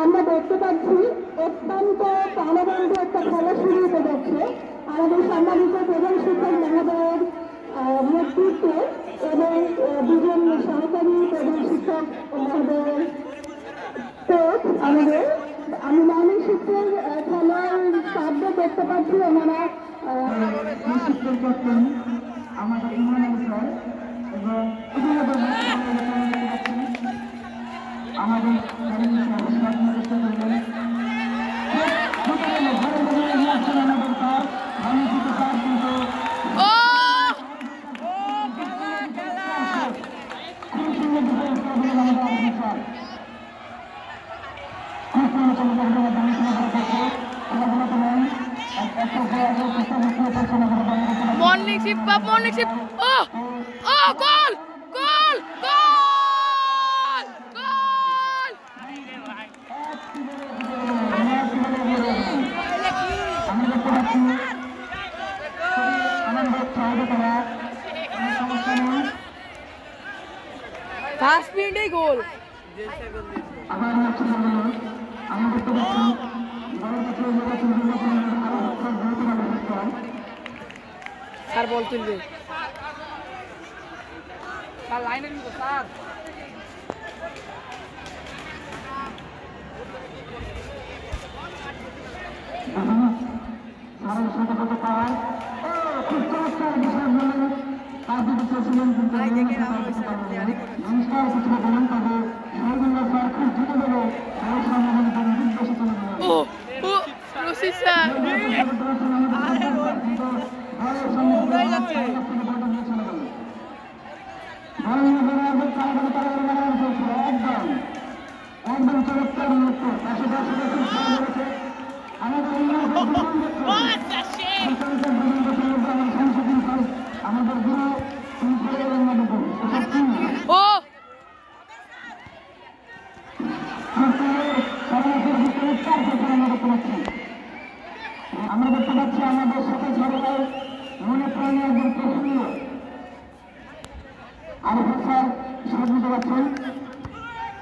আমরা দেখতে পাচ্ছি অত্যন্ত প্রাণবন্ত একটা খেলা শুরু হতে যাচ্ছে আমাদের সম্মানিত প্রধান শিক্ষক মহোদয়ের নেতৃত্বে এবং দুজন সহকারী প্রধান শিক্ষক মহোদয়ের কোচ আমাদের আমি মানবিক শিক্ষক খেলার শব্দ দেখতে পাচ্ছি ওনারা শিক্ষক করতেন আমাদের ইমানুল স্যার এবং আমাদের Morning ship, morning ship. Oh, oh, goal, goal, goal, goal. Fast speed goal. Sir ball তুলবে স্যার লাইনে দিব স্যার ও ও রশি স্যার আমরা দেখতে পাচ্ছি আমাদের সাথে সরকার মনে প্রাণে একজন প্রশ্নীয় আরিফ স্যার শব্দ দিতে পারছেন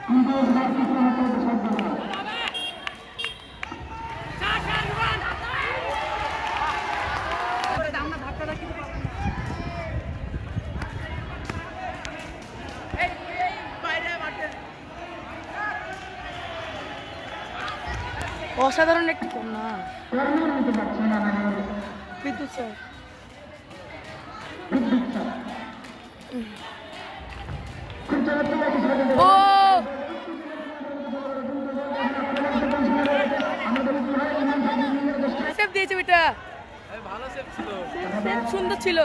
কিন্তু কিছু হাতে শব্দ দেয় অসাধারণ একটু কম না বিদ্যুৎ স্যার ও সেভ দিয়েছে ওইটা ভালো সেভ ছিল সুন্দর ছিল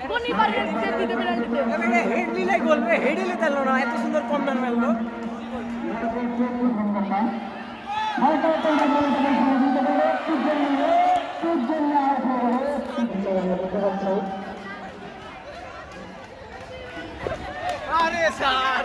কোন এবারে সেভ দিতে পেরেছে হেড নিলে গোল হেড নিলে দিল না এত সুন্দর কর্নার মারলো আরে স্যার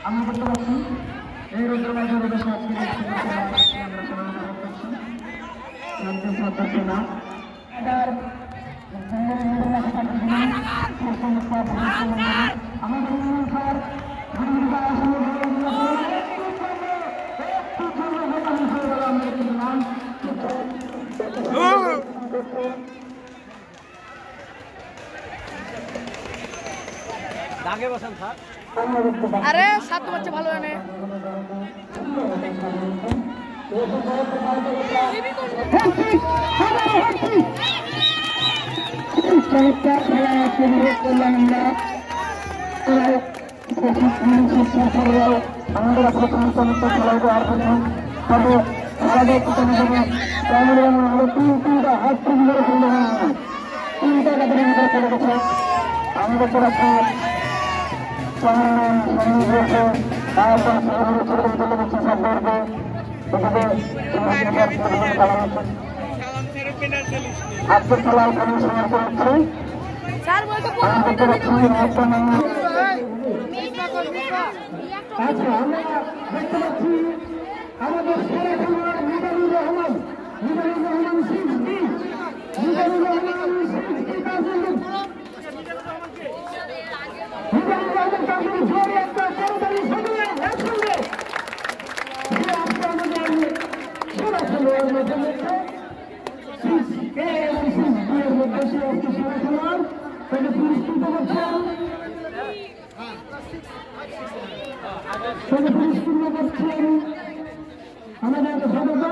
আমরা করতে পারছি এই রোদ্রবাজার দাগে বসান স্যার আরে সাত বাচ্চা ভালো এনে চমৎকার খেলা উপভোগ করলাম আমরা শিক্ষার্থীরাও আমাদের আসলে সমস্যা খেলাধুলো আর করছেন তবে খেলাধুলা পিছনে থেকে প্রাইমারি আমাদের তিনটা হাত তৈরি করে ফেলতে হয় তিনটা কাতারের ভিতরে চলে গেছে আমাদের চলেছে সঙ্গীত রয়েছে তারপর সহযোগী ছোট চলে গেছে সবকে এভাবে খেলা হচ্ছে আজকের খেলা এখানে সমাপ্ত হচ্ছে আমাদের চলেছে আচ্ছা আমরা দেখতে পাচ্ছি আমাদের সেরা খেলোয়াড় মিজানুর রহমান সিক্সটি মিজানুর রহমান সিক্সটি জোরে একটা করতালি শুনিয়ে একসঙ্গে সে আজকে আমাদের সেরা খেলোয়াড় মধ্যে রয়েছে সিক্সটি এবং সিক্সটি এর মধ্যে সে আজকে সেরা খেলোয়াড় তাকে পুরস্কৃত করছেন সেটা পুরস্কৃত করছেন আমাদের সদস্য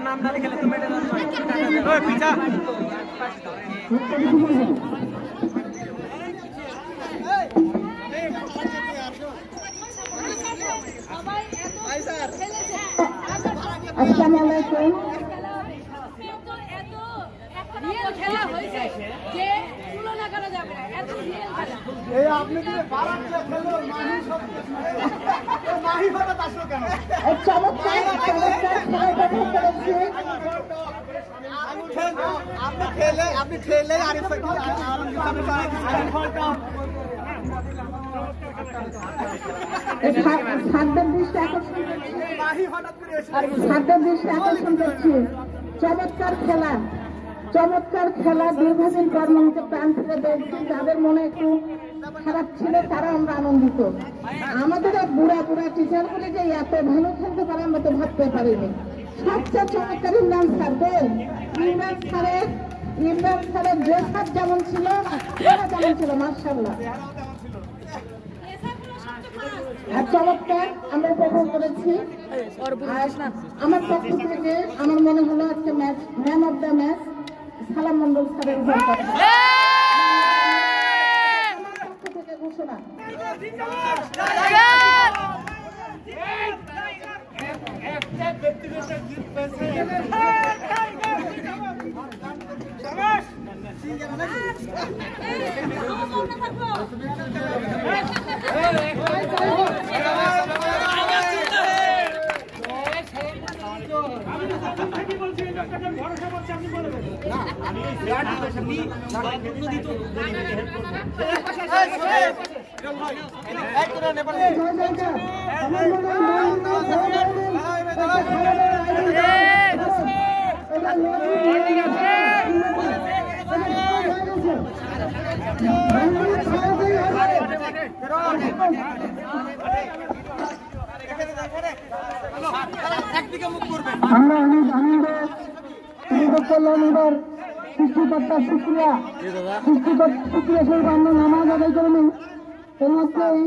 নাম না লিখে তুমি পিছা আসসালামু আলাইকুম খেলা হয়েছে যে তুলনা করা যাবে না এত রিয়েল খেলা এই আপনি যে বারাকটা খেলো মাহি সব মাহি হঠাৎ আসলো কেন এই চমৎকার খেলাটা করেছে আপনি খেলে আরিফ ভাই চমৎকার খেলা দীর্ঘদিন পর মনকে প্রাণ ফিরে দেখছি যাদের মনে একটু খারাপ ছিল তারা আমরা আনন্দিত আমাদের বুড়া টিচার বলে যে এত ভালো খেলতে পারে আমরা তো ভাবতে পারিনি সবচেয়ে চমৎকার ইমরান স্যারের ড্রেস আপ যেমন ছিল তেমন ছিল মাশাআল্লাহ আর চমৎকার আমরা উপভোগ করেছি আমার পক্ষ থেকে আমার মনে হলো আজকে ম্যান অফ দ্য ম্যাচ সালাম মন্ডল স্যারের পক্ষ থেকে ঘোষণা আমরা অনেক আনন্দ করলাম এবার সৃষ্টিকর্তার শুক্রিয়া স্বরূপ আমরা নামাজ আদায় করে নিই এর মধ্যেই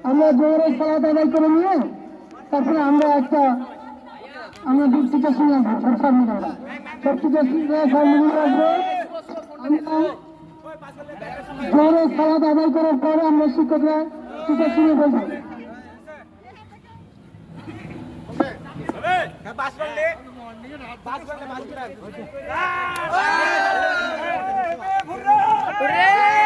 আমরা জোরে সালাত আদায় করে নিয়ে তারপরে আমরা বক্তৃতা শুনে আসবো বক্তৃতা শুনে আসবো আমরা জোরে সালাদ আদায় করার পরে আমরা শিক্ষকরা টিকা শুরু করবো। ওরে